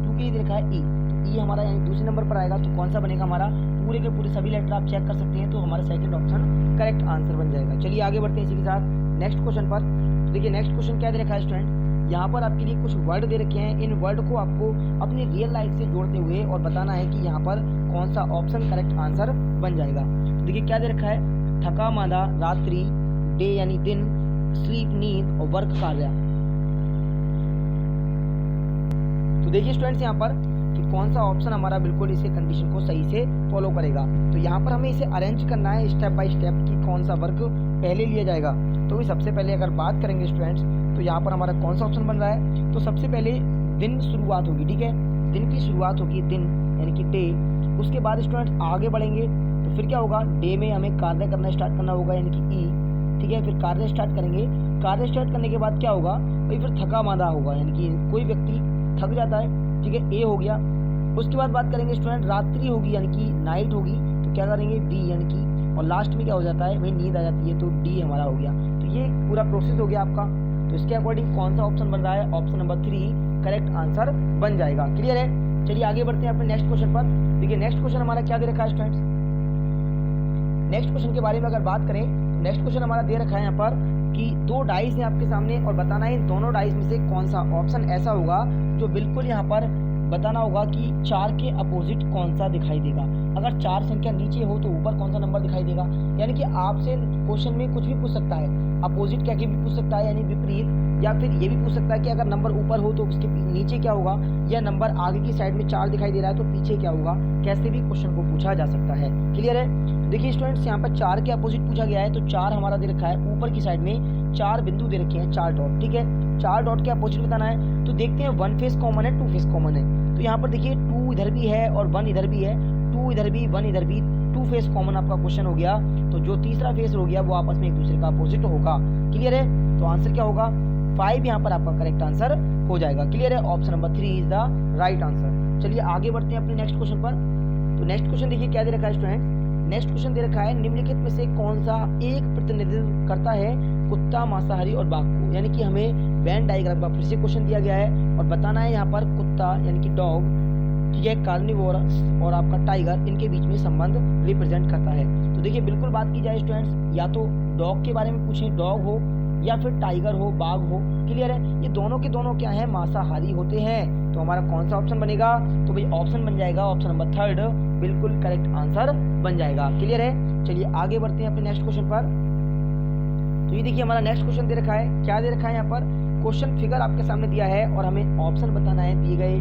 2 के लिए दे रखा है E, तो E हमारा यानी दूसरे नंबर पर आएगा, तो कौन सा बनेगा हमारा, पूरे के पूरे सभी लेटर आप चेक कर सकते हैं, तो हमारा सेकंड ऑप्शन करेक्ट आंसर बन जाएगा। चलिए आगे बढ़ते हैं इसी के साथ नेक्स्ट क्वेश्चन पर। तो देखिए नेक्स्ट क्वेश्चन क्या दे रखा है स्टूडेंट, यहाँ पर आपके लिए कुछ वर्ड दे रखे हैं, इन वर्ड को आपको अपनी रियल लाइफ से जोड़ते हुए और बताना है कि यहाँ पर कौन सा ऑप्शन करेक्ट आंसर बन जाएगा। तो देखिए क्या दे रखा है, थका मांदा, रात्रि, डे यानी दिन, स्लीप नींद, और वर्क कार्य। तो देखिए स्टूडेंट्स यहाँ पर कि कौन सा ऑप्शन हमारा बिल्कुल इसे कंडीशन को सही से फॉलो करेगा। तो यहाँ पर हमें इसे अरेंज करना है स्टेप बाय स्टेप कि कौन सा वर्क पहले लिया जाएगा। तो सबसे पहले अगर बात करेंगे स्टूडेंट्स, तो यहाँ पर हमारा कौन सा ऑप्शन बन रहा है, तो सबसे पहले दिन शुरुआत होगी, ठीक है, दिन की शुरुआत होगी, दिन यानी कि डे। उसके बाद स्टूडेंट्स आगे बढ़ेंगे तो फिर क्या होगा, डे में हमें कार्य करना स्टार्ट करना होगा यानी कि ई, ठीक है। फिर कार्य स्टार्ट करेंगे, कार्य स्टार्ट करने के बाद क्या होगा भाई, फिर थका मांदा होगा यानी कि कोई व्यक्ति थक जाता है, ठीक है, ए हो गया। उसके बाद बात करेंगे स्टूडेंट रात्रि होगी यानी कि नाइट होगी, तो क्या करेंगे डी यानी कि, और लास्ट में क्या हो जाता है भाई नींद आ जाती है, तो डी हमारा हो गया। तो ये पूरा प्रोसेस हो गया आपका। तो इसके अकॉर्डिंग कौन सा ऑप्शन बन रहा है, ऑप्शन नंबर 3 करेक्ट आंसर बन जाएगा। क्लियर है। चलिए आगे बढ़ते हैं अपने नेक्स्ट क्वेश्चन पर। देखिए नेक्स्ट क्वेश्चन हमारा क्या दे रखा है स्टूडेंट्स, नेक्स्ट क्वेश्चन के बारे में अगर बात करें, नेक्स्ट क्वेश्चन हमारा दे रखा है यहाँ पर कि 2 डाइस हैं आपके सामने और बताना है इन दोनों डाइस में से कौन सा ऑप्शन ऐसा होगा जो बिल्कुल यहाँ पर बताना होगा कि 4 के अपोजिट कौन सा दिखाई देगा। अगर 4 संख्या नीचे हो तो ऊपर कौन सा नंबर दिखाई देगा। यानी कि आपसे क्वेश्चन में कुछ भी पूछ सकता है, अपोजिट क्या भी पूछ सकता है यानी विपरीत, या फिर ये भी पूछ सकता है कि अगर नंबर ऊपर हो तो उसके नीचे क्या होगा, या नंबर आगे की साइड में 4 दिखाई दे रहा है तो पीछे क्या होगा। कैसे भी क्वेश्चन को पूछा जा सकता है। क्लियर है। देखिए स्टूडेंट्स यहाँ पर 4 के अपोजिट पूछा गया है, तो 4 हमारा दे रखा है, ऊपर की साइड में 4 बिंदु दे रखे हैं, 4 डॉट, ठीक है। 4 डॉट के अपोजिट बताना है, तो देखते हैं 1 फेस कॉमन है, 2 फेस कॉमन है। तो यहाँ पर देखिए 2 इधर भी है और 1 इधर भी है, 2 इधर भी 1 इधर भी, टू फेस कॉमन आपका क्वेश्चन हो गया, तो जो तीसरा फेस हो गया वो आपस में एक दूसरे का अपोजिट होगा। क्लियर है? तो आंसर क्या होगा? 5 यहाँ पर आपका करेक्ट आंसर हो जाएगा। क्लियर है? Option number 3 is the right answer. चलिए आगे बढ़ते हैं अपने नेक्स्ट क्वेश्चन पर। तो नेक्स्ट क्वेश्चन देखिए क्या दे रखा है स्टूडेंट्स। नेक्स्ट क्वेश्चन दे रखा है निम्नलिखित में से कौन सा एक प्रतिनिधित्व करता है कुत्ता, मांसाहारी और बाघ को। यानी कि हमें वेन डायग्राम का फिर से क्वेश्चन दिया गया है और बताना है यहाँ पर कुत्ता यानी कि डॉग, ठीक है, कार्निवोर और आपका टाइगर, इनके बीच में संबंध रिप्रेजेंट करता है। तो देखिए बिल्कुल बात की जाए स्टूडेंट्स, या तो डॉग के बारे में पूछें, डॉग हो या फिर टाइगर हो, बाघ हो। क्लियर है? ये दोनों के दोनों क्या है? मांसाहारी होते हैं। तो हमारा कौन सा ऑप्शन बनेगा? तो भाई ऑप्शन बन जाएगा ऑप्शन नंबर 3 बिल्कुल करेक्ट आंसर बन जाएगा। क्लियर है? चलिए आगे बढ़ते हैं अपने नेक्स्ट क्वेश्चन पर। तो ये देखिए हमारा नेक्स्ट क्वेश्चन दे रखा है, क्या दे रखा है यहाँ पर? क्वेश्चन फिगर आपके सामने दिया है और हमें ऑप्शन बताना है दिए गए,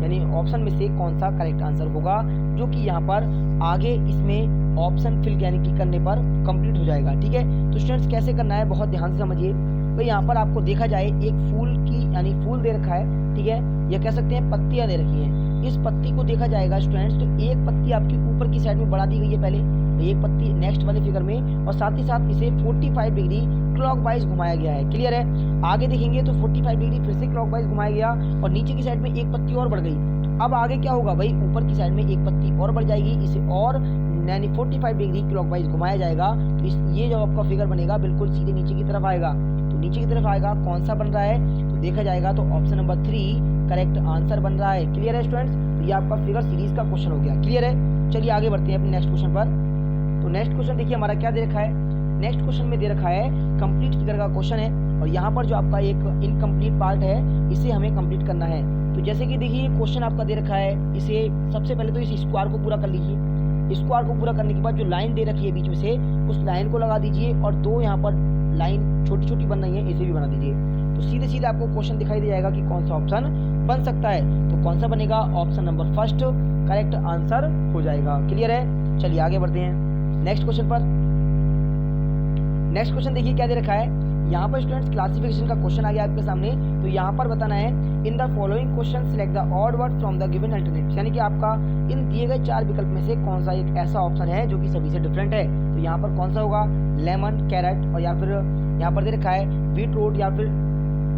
यानी ऑप्शन में से कौन सा करेक्ट आंसर होगा, जो कि यहाँ पर आगे इसमें ऑप्शन फिल यानी कि करने पर कंप्लीट हो जाएगा। ठीक है? तो स्टूडेंट्स कैसे करना है बहुत ध्यान से समझिए। तो यहाँ पर आपको देखा जाए एक फूल की यानी फूल दे रखा है, ठीक है, या कह सकते हैं पत्तियां दे रखी हैं। इस पत्ती को देखा जाएगा स्टूडेंट्स, तो एक पत्ती आपकी ऊपर की साइड में बढ़ा दी गई है पहले, एक पत्ती नेक्स्ट वाले फिगर में, और साथ ही साथ इसे 45 डिग्री क्लॉकवाइज घुमाया गया है। क्लियर है? आगे देखेंगे तो 45 डिग्री फिर से क्लॉकवाइज घुमाया गया और नीचे की साइड में एक पत्ती और बढ़ गई। अब आगे क्या होगा भाई? ऊपर की साइड में एक पत्ती और बढ़ जाएगी, इसे और यानी 45 डिग्री क्लॉकवाइज घुमाया जाएगा। तो ये जो आपका फिगर बनेगा बिल्कुल सीधे नीचे की तरफ आएगा। तो नीचे की तरफ आएगा, कौन सा बन रहा है? तो देखा जाएगा तो ऑप्शन नंबर 3 करेक्ट आंसर बन रहा है। क्लियर है स्टूडेंट्स? तो ये आपका फिगर सीरीज का क्वेश्चन हो गया। क्लियर है? चलिए आगे बढ़ते हैं अपने नेक्स्ट क्वेश्चन पर। तो नेक्स्ट क्वेश्चन देखिए हमारा क्या दे रखा है। नेक्स्ट क्वेश्चन में दे रखा है कंप्लीट फिगर का क्वेश्चन है और यहाँ पर जो आपका एक इनकम्प्लीट पार्ट है इसे हमें कंप्लीट करना है। तो जैसे कि देखिए क्वेश्चन आपका दे रखा है, इसे सबसे पहले तो इस स्क्वायर को पूरा कर लीजिए। स्क्वायर को पूरा करने के बाद जो लाइन दे रखी है बीच में से, उस लाइन को लगा दीजिए और दो यहाँ पर लाइन छोटी छोटी बन रही है, इसे भी बना दीजिए। तो सीधे सीधे आपको क्वेश्चन दिखाई दे जाएगा कि कौन सा ऑप्शन बन सकता है। तो कौन सा बनेगा? ऑप्शन नंबर 1 करेक्ट आंसर हो जाएगा। क्लियर है? चलिए आगे बढ़ते हैं नेक्स्ट क्वेश्चन पर। नेक्स्ट क्वेश्चन देखिए क्या दे रखा है। यहाँ पर स्टूडेंट्स क्लासिफिकेशन का क्वेश्चन आ गया आपके सामने। तो यहाँ पर बताना है in the following question select the odd word from the given alternatives, यानी कि आपका इन दिए गए 4 विकल्प में से कौन सा एक ऐसा ऑप्शन है जो कि सभी से डिफरेंट है। तो यहाँ पर कौन सा होगा? लेमन, कैरेट और या फिर यहाँ पर दे रखा है बीट रूट या फिर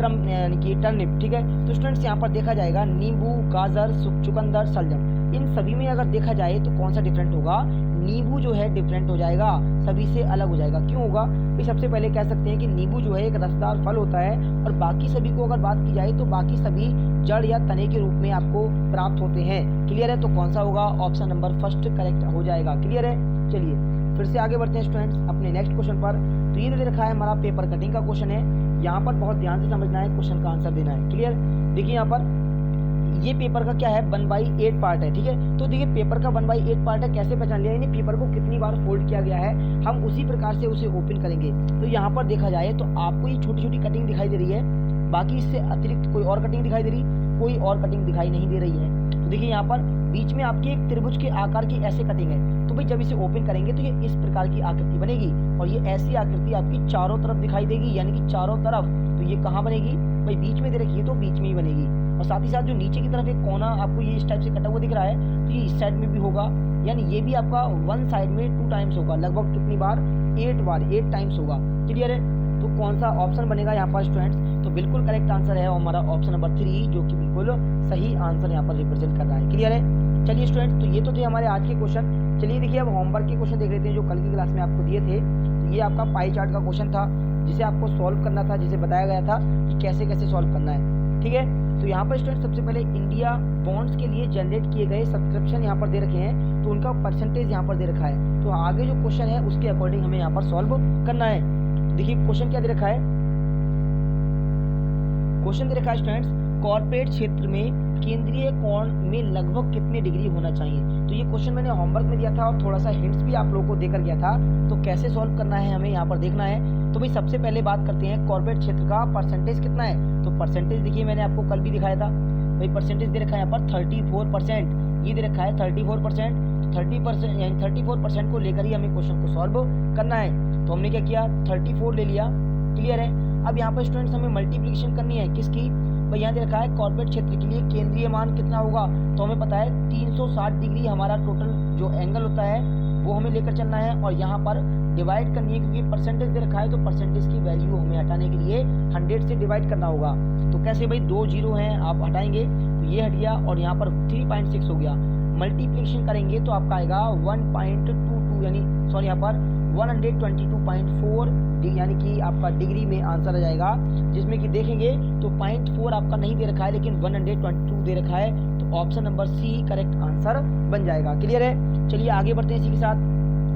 यानी कि टर्निप। ठीक है? तो स्टूडेंट्स यहाँ पर देखा जाएगा नींबू, गाजर, चुकंदर, सलजम, इन सभी में अगर देखा जाए तो कौन सा डिफरेंट होगा? नींबू जो है डिफरेंट हो जाएगा, सभी से अलग हो जाएगा। क्यों होगा? तो सबसे पहले कह सकते हैं कि नींबू जो है एक रसदार फल होता है और बाकी सभी को अगर बात की जाए तो बाकी सभी जड़ या तने के रूप में आपको प्राप्त होते हैं। क्लियर है? तो कौन सा होगा? ऑप्शन नंबर 1 करेक्ट हो जाएगा। क्लियर है? चलिए फिर से आगे बढ़ते हैं स्टूडेंट्स अपने नेक्स्ट क्वेश्चन पर। तो ये दे रखा है हमारा पेपर कटिंग का क्वेश्चन है। यहाँ पर बहुत ध्यान से समझना है, क्वेश्चन का आंसर देना है। क्लियर? देखिए यहाँ पर ये पेपर का क्या है? 1/8 पार्ट है। ठीक है? तो देखिए पेपर का 1/8 पार्ट है, कैसे पहचान लिया? यानी पेपर को कितनी बार फोल्ड किया गया है, हम उसी प्रकार से उसे ओपन करेंगे। तो यहाँ पर देखा जाए तो आपको ये छोटी छोटी कटिंग दिखाई दे रही है, बाकी इससे अतिरिक्त कोई और कटिंग दिखाई दे रही, कोई और कटिंग दिखाई नहीं दे रही है। तो देखिए यहाँ पर बीच में आपकी एक त्रिभुज के आकार की ऐसे कटिंग है। तो भाई जब इसे ओपन करेंगे तो ये इस प्रकार की आकृति बनेगी और ये ऐसी आकृति आपकी चारों तरफ दिखाई देगी, यानी कि चारों तरफ। तो ये कहाँ बनेगी भाई? बीच में दे रखी है तो बीच में ही बनेगी। और साथ ही साथ जो नीचे की तरफ एक कोना आपको ये इस टाइप से कटा हुआ दिख रहा है, तो ये इस साइड में भी होगा, यानी ये भी आपका वन साइड में 2 टाइम्स होगा। लगभग कितनी बार? 8 बार, 8 टाइम्स होगा। क्लियर है? तो कौन सा ऑप्शन बनेगा यहाँ पर स्टूडेंट्स? तो बिल्कुल करेक्ट आंसर है हमारा ऑप्शन नंबर 3, जो कि बिल्कुल सही आंसर यहाँ पर रिप्रेजेंट कर रहा है। क्लियर है? चलिए स्टूडेंट्स, तो ये तो थे हमारे आज के क्वेश्चन। चलिए देखिए अब होमवर्क के क्वेश्चन देख लेते हैं जो कल की क्लास में आपको दिए थे। तो ये आपका पाई चार्ट का क्वेश्चन था जिसे आपको सॉल्व करना था, जिसे बताया गया था कि कैसे कैसे सॉल्व करना है। ठीक है? तो यहाँ पर स्टूडेंट सबसे पहले इंडिया बॉन्ड्स के लिए जनरेट किए गए सब्सक्रिप्शन यहाँ पर दे रखे हैं, तो उनका परसेंटेज यहाँ पर दे रखा है। तो आगे जो क्वेश्चन है उसके अकॉर्डिंग हमें यहाँ पर सॉल्व करना है। देखिए क्वेश्चन क्या दे रखा है। क्वेश्चन दे रखा है स्टूडेंट्स, कॉर्पोरेट क्षेत्र में केंद्रीय कोण में लगभग कितने डिग्री होना चाहिए। तो ये क्वेश्चन मैंने होमवर्क में दिया था और थोड़ा सा हिंट्स भी आप लोगों को देकर गया था। तो कैसे सॉल्व करना है हमें यहाँ पर देखना है। तो भाई सबसे पहले बात करते हैं कॉर्पोरेट क्षेत्र का परसेंटेज कितना है। तो परसेंटेज देखिए मैंने आपको कल भी दिखाया था भाई, परसेंटेज दे रखा है यहाँ पर 34%। ये दे रखा है 34%। 30% यानी 34% को लेकर ही हमें क्वेश्चन को सॉल्व करना है। तो हमने क्या किया, 34 ले लिया। क्लियर है? अब यहाँ पर स्टूडेंट्स हमें मल्टीप्लिकेशन करनी है किसकी भाई, यहाँ दे रखा है कॉर्पोरेट क्षेत्र के लिए केंद्रीय मान कितना होगा। तो हमें पता है 360 डिग्री हमारा टोटल जो एंगल होता है वो हमें लेकर चलना है, और यहाँ पर डिवाइड करनी है क्योंकि परसेंटेज दे रखा है तो परसेंटेज की वैल्यू हमें हटाने के लिए 100 से डिवाइड करना होगा। तो कैसे भाई, 2 जीरो हैं आप हटाएंगे तो ये हट गया और यहाँ पर 3.6 हो गया। मल्टीप्लिकेशन करेंगे तो आपका आएगा 1.22 यानी सॉरी यहाँ पर 122.4 यानी कि आपका डिग्री में आंसर आ जाएगा, जिसमें कि देखेंगे तो 0.4 आपका नहीं दे रखा है लेकिन 122 दे रखा है, तो option number C correct answer बन जाएगा। क्लियर है? चलिए आगे बढ़ते हैं। इसी के साथ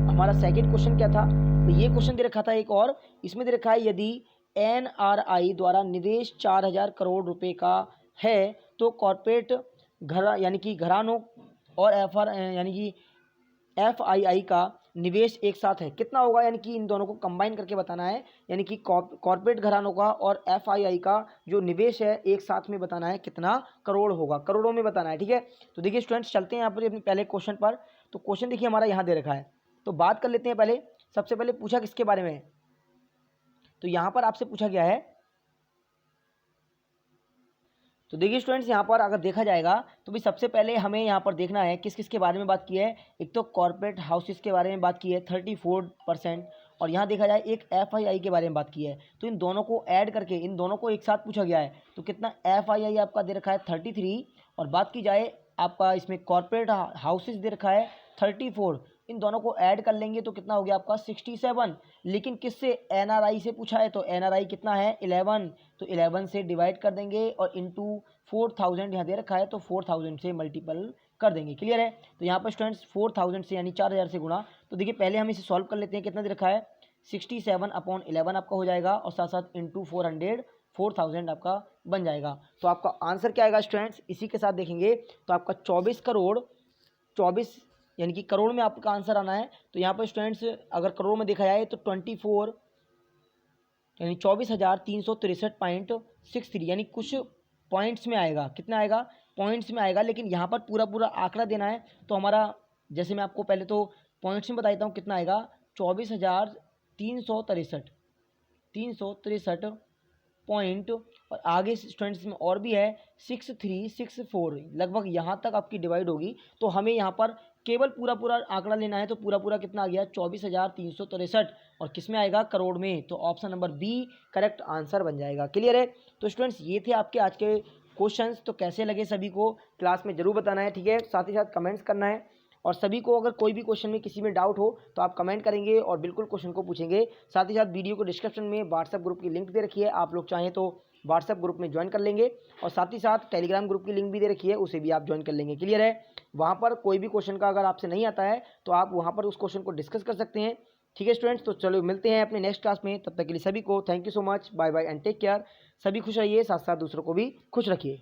हमारा सेकंड क्वेश्चन क्या था, तो ये क्वेश्चन दे रखा था एक और, इसमें दे रखा है यदि NRI द्वारा निवेश 4000 करोड़ रुपए का है तो कॉर्पोरेट घर यानी कि घरानों और यानी कि FII का निवेश एक साथ है कितना होगा, यानी कि इन दोनों को कंबाइन करके बताना है, यानी कि कॉर्पोरेट घरानों का और FII का जो निवेश है एक साथ में बताना है कितना करोड़ होगा, करोड़ों में बताना है। ठीक है, तो देखिए स्टूडेंट्स चलते हैं यहाँ पर अपने पहले क्वेश्चन पर। तो क्वेश्चन देखिए हमारा यहाँ दे रखा है, तो बात कर लेते हैं पहले। सबसे पहले पूछा किसके बारे में, तो यहाँ पर आपसे पूछा गया है, तो देखिए स्टूडेंट्स यहाँ पर अगर देखा जाएगा तो भी सबसे पहले हमें यहाँ पर देखना है किस किस के बारे में बात की है। एक तो कॉर्पोरेट हाउसेस के बारे में बात की है 34%, और यहाँ देखा जाए एक FII के बारे में बात की है। तो इन दोनों को ऐड करके इन दोनों को एक साथ पूछा गया है, तो कितना FII आपका दे रखा है 33, और बात की जाए आपका इसमें कॉर्पोरेट हाउसेस दे रखा है 34, इन दोनों को ऐड कर लेंगे तो कितना हो गया आपका 67। लेकिन किससे, NRI से पूछा है, तो NRI कितना है 11, तो 11 से डिवाइड कर देंगे और इंटू 4000 यहाँ दे रखा है तो 4000 से मल्टीपल कर देंगे। क्लियर है? तो यहाँ पर स्टूडेंट्स 4000 से यानी 4000 से गुणा, तो देखिए पहले हम इसे सॉल्व कर लेते हैं। कितना दे रखा है 67/11 आपका हो जाएगा, और साथ साथ इंटू 4000 आपका बन जाएगा। तो आपका आंसर क्या आएगा स्टूडेंट्स, इसी के साथ देखेंगे तो आपका 24 करोड़ 24 यानी कि करोड़ में आपका आंसर आना है। तो यहाँ पर स्टूडेंट्स अगर करोड़ में देखा जाए तो 24 यानी 24,363.63 यानी कुछ पॉइंट्स में आएगा। कितना आएगा, पॉइंट्स में आएगा, लेकिन यहाँ पर पूरा पूरा आंकड़ा देना है। तो हमारा जैसे मैं आपको पहले तो पॉइंट्स में बता देता हूँ कितना आएगा, 24,363 पॉइंट, और आगे स्टूडेंट्स में और भी है 6364, लगभग यहाँ तक आपकी डिवाइड होगी। तो हमें यहाँ पर केवल पूरा पूरा आंकड़ा लेना है, तो पूरा पूरा कितना आ गया 24,363, और किस में आएगा, करोड़ में, तो option number B correct answer बन जाएगा। क्लियर है? तो स्टूडेंट्स ये थे आपके आज के क्वेश्चंस, तो कैसे लगे सभी को क्लास में जरूर बताना है। ठीक है, साथ ही साथ कमेंट्स करना है, और सभी को अगर कोई भी क्वेश्चन में किसी में डाउट हो तो आप कमेंट करेंगे और बिल्कुल क्वेश्चन को पूछेंगे। साथ ही साथ वीडियो को डिस्क्रिप्शन में व्हाट्सएप ग्रुप की लिंक दे रखी है, आप लोग चाहें तो व्हाट्सएप ग्रुप में ज्वाइन कर लेंगे, और साथ ही साथ टेलीग्राम ग्रुप की लिंक भी दे रखी है, उसे भी आप ज्वाइन कर लेंगे। क्लियर है? वहाँ पर कोई भी क्वेश्चन का अगर आपसे नहीं आता है तो आप वहाँ पर उस क्वेश्चन को डिस्कस कर सकते हैं। ठीक है स्टूडेंट्स, तो चलो मिलते हैं अपने नेक्स्ट क्लास में, तब तक के लिए सभी को thank you so much, bye bye and take care. सभी खुश रहिए, साथ साथ दूसरों को भी खुश रखिए।